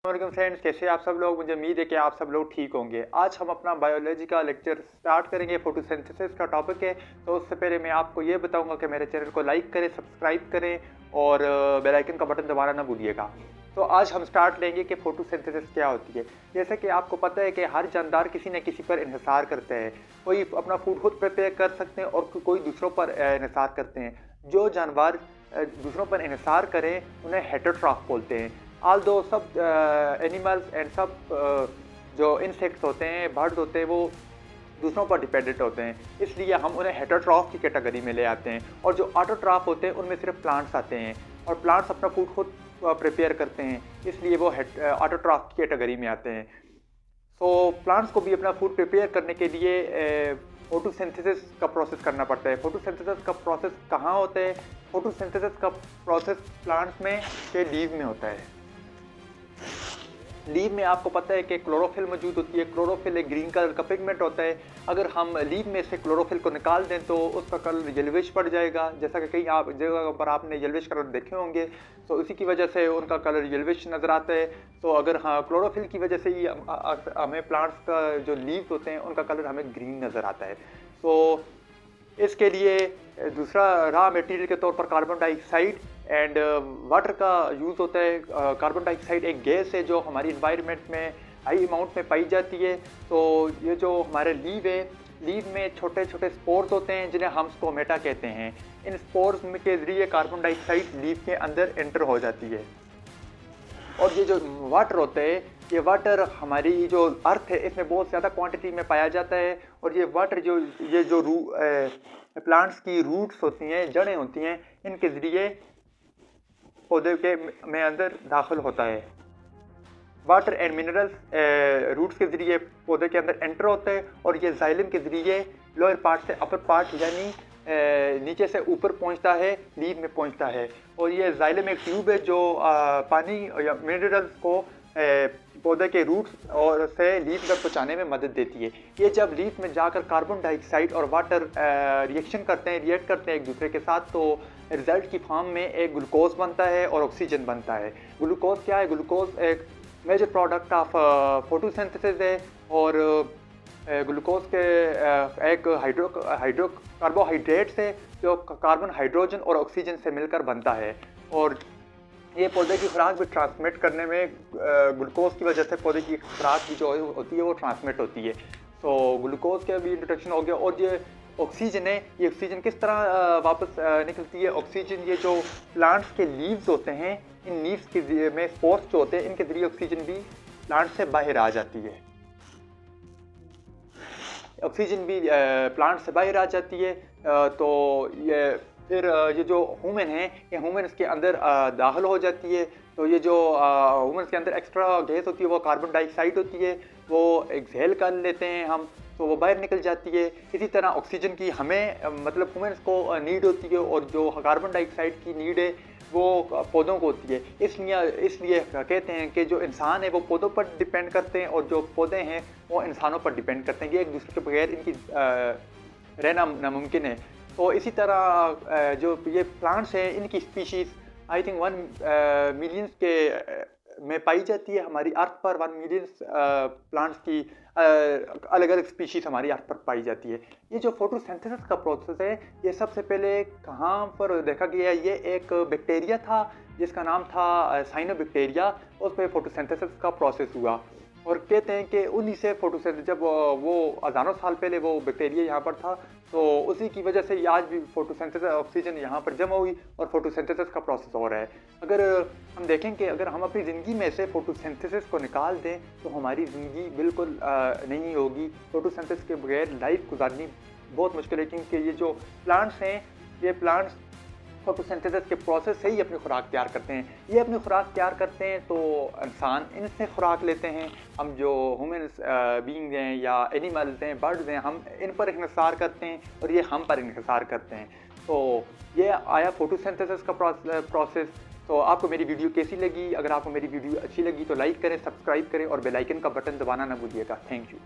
वालेकुम फ्रेंड्स, कैसे आप सब लोग। मुझे उम्मीद है कि आप सब लोग ठीक होंगे। आज हम अपना बायोलॉजी का लेक्चर स्टार्ट करेंगे। फोटोसिंथेसिस का टॉपिक है। तो उससे पहले मैं आपको ये बताऊंगा कि मेरे चैनल को लाइक करें, सब्सक्राइब करें और बेल आइकन का बटन दबाना ना भूलिएगा। तो आज हम स्टार्ट लेंगे कि फोटोसिंथेसिस क्या होती है। जैसे कि आपको पता है कि हर जानदार किसी न किसी पर इन्हिसार करते हैं। कोई अपना फूड खुद प्रिपेयर कर सकते हैं और कोई दूसरों पर इन्हिसार करते हैं। जो जानवर दूसरों पर इन्हिसार करें उन्हें हेटेरोट्रॉफ बोलते हैं। ऑल दो सब एनिमल्स एंड सब जो इंसेक्ट्स होते हैं, बर्ड्स होते हैं, वो दूसरों पर डिपेंडेंट होते हैं, इसलिए हम उन्हें हेटेरोट्रॉफ की कैटेगरी में ले आते हैं। और जो ऑटोट्रॉफ होते हैं उनमें सिर्फ प्लांट्स आते हैं और प्लांट्स अपना फूड खुद प्रिपेयर करते हैं, इसलिए वो ऑटोट्रॉफ की कैटेगरी में आते हैं। सो प्लांट्स को भी अपना फूड प्रिपेयर करने के लिए फोटोसिंथेसिस का प्रोसेस करना पड़ता है। फोटोसिंथेसिस का प्रोसेस कहाँ होता है? फोटोसिंथेसिस का प्रोसेस प्लांट्स में के लीव में होता है। लीव में आपको पता है कि क्लोरोफिल मौजूद होती है। क्लोरोफिल एक ग्रीन कलर का पिगमेंट होता है। अगर हम लीव में से क्लोरोफिल को निकाल दें तो उसका कलर येलोविश पड़ जाएगा, जैसा कि कई आप जगह पर आपने येलोविश कलर देखे होंगे। तो इसी की वजह से उनका कलर येलोविश नज़र आता है। तो अगर हाँ, क्लोरोफिल की वजह से ही हमें प्लांट्स का जो लीव्स होते हैं उनका कलर हमें ग्रीन नज़र आता है। तो इसके लिए दूसरा रॉ मटेरियल के तौर पर कार्बन डाइऑक्साइड एंड वाटर का यूज़ होता है। कार्बन डाइऑक्साइड एक गैस है जो हमारी इन्वायरमेंट में हाई अमाउंट में पाई जाती है। तो ये जो हमारे लीव है, लीव में छोटे छोटे स्पोर्स होते हैं जिन्हें हम स्टोमेटा कहते हैं। इन स्पोर्स के ज़रिए कार्बन डाइऑक्साइड लीव के अंदर एंटर हो जाती है। और ये जो वाटर होता है, ये वाटर हमारी जो अर्थ है इसमें बहुत ज़्यादा क्वांटिटी में पाया जाता है। और ये वाटर जो प्लांट्स की रूट्स होती हैं, जड़ें होती हैं, इनके ज़रिए पौधे के में अंदर दाखिल होता है। वाटर एंड मिनरल्स रूट्स के ज़रिए पौधे के अंदर एंटर होते हैं और ये जाइलम के ज़रिए लोअर पार्ट से अपर पार्ट यानी नीचे से ऊपर पहुंचता है, लीव में पहुंचता है। और ये जाइलम एक ट्यूब है जो पानी या मिनरल्स को पौधे के रूट्स और से लीव तक पहुंचाने में मदद देती है। ये जब लीव में जाकर कार्बन डाइऑक्साइड और वाटर रिएक्ट करते हैं एक दूसरे के साथ, तो रिजल्ट की फॉर्म में एक ग्लूकोज बनता है और ऑक्सीजन बनता है। ग्लूकोज क्या है? ग्लूकोज एक मेजर प्रोडक्ट ऑफ फोटोसिंथेसिस है। और ग्लूकोज के एक हाइड्रो कार्बोहाइड्रेट्स है जो कार्बन, हाइड्रोजन और ऑक्सीजन से मिलकर बनता है। और ये पौधे की खुराक भी ट्रांसमिट करने में ग्लूकोज की वजह से पौधे की खुराक भी जो होती है वो ट्रांसमिट होती है। तो ग्लूकोज का भी इंट्रोडक्शन हो गया। और ये ऑक्सीजन है, ये ऑक्सीजन किस तरह वापस निकलती है? ऑक्सीजन ये जो प्लांट्स के लीव्स होते हैं, इन लीव्स के में स्पोर्स जो होते हैं, इनके जरिए ऑक्सीजन भी प्लांट से बाहर आ जाती है। ऑक्सीजन भी प्लांट से बाहर आ जाती है। तो ये फिर ये जो ह्यूमन है, ये ह्यूमन के अंदर दाखिल हो जाती है। तो ये जो ह्यूमन के अंदर एक्स्ट्रा गैस होती है वो कार्बन डाइऑक्साइड होती है, वो एक्सहेल कर लेते हैं हम, तो वो बाहर निकल जाती है। इसी तरह ऑक्सीजन की हमें मतलब ह्यूमन्स को नीड होती है और जो कार्बन डाइऑक्साइड की नीड है वो पौधों को होती है। इसलिए कहते हैं कि जो इंसान है वो पौधों पर डिपेंड करते हैं और जो पौधे हैं वो इंसानों पर डिपेंड करते हैं। ये एक दूसरे के बगैर इनकी रहना नामुमकिन है। तो इसी तरह जो ये प्लांट्स हैं, इनकी स्पीशीज़ आई थिंक 1 मिलियंस के में पाई जाती है। हमारी अर्थ पर 1 मिलियंस प्लांट्स की अलग अलग स्पीशीज़ हमारी अर्थ पर पाई जाती है। ये जो फोटोसिंथेसिस का प्रोसेस है, ये सबसे पहले कहाँ पर देखा गया? ये एक बैक्टीरिया था जिसका नाम था साइनोबैक्टीरिया। उस पर फोटोसिंथेसिस का प्रोसेस हुआ और कहते हैं कि उन्हीं से फोटोसिंथेसिस, जब वो हज़ारों साल पहले वो बैक्टीरिया यहाँ पर था, तो उसी की वजह से आज भी फोटोसिंथेसिस, ऑक्सीजन यहाँ पर जमा हुई और फोटोसिंथेसिस का प्रोसेस हो रहा है। अगर हम देखें कि अगर हम अपनी ज़िंदगी में से फोटोसिंथेसिस को निकाल दें तो हमारी ज़िंदगी बिल्कुल नहीं होगी। फोटोसिंथेसिस के बगैर लाइफ गुजारनी बहुत मुश्किल है, क्योंकि ये जो प्लांट्स हैं, ये प्लांट्स फोटोसिंथेसिस के प्रोसेस से ही अपनी खुराक तैयार करते हैं। ये अपनी खुराक तैयार करते हैं तो इंसान इनसे खुराक लेते हैं। हम जो ह्यूमन्स बीइंग हैं या एनिमल्स हैं, बर्ड्स हैं, हम इन पर इन्हिसार करते हैं और ये हम पर इन्हिसार करते हैं। तो ये आया फोटोसिंथेसिस का प्रोसेस। तो आपको मेरी वीडियो कैसी लगी? अगर आपको मेरी वीडियो अच्छी लगी तो लाइक करें, सब्सक्राइब करें और बेल आइकन का बटन दबाना ना भूलिएगा। Thank you.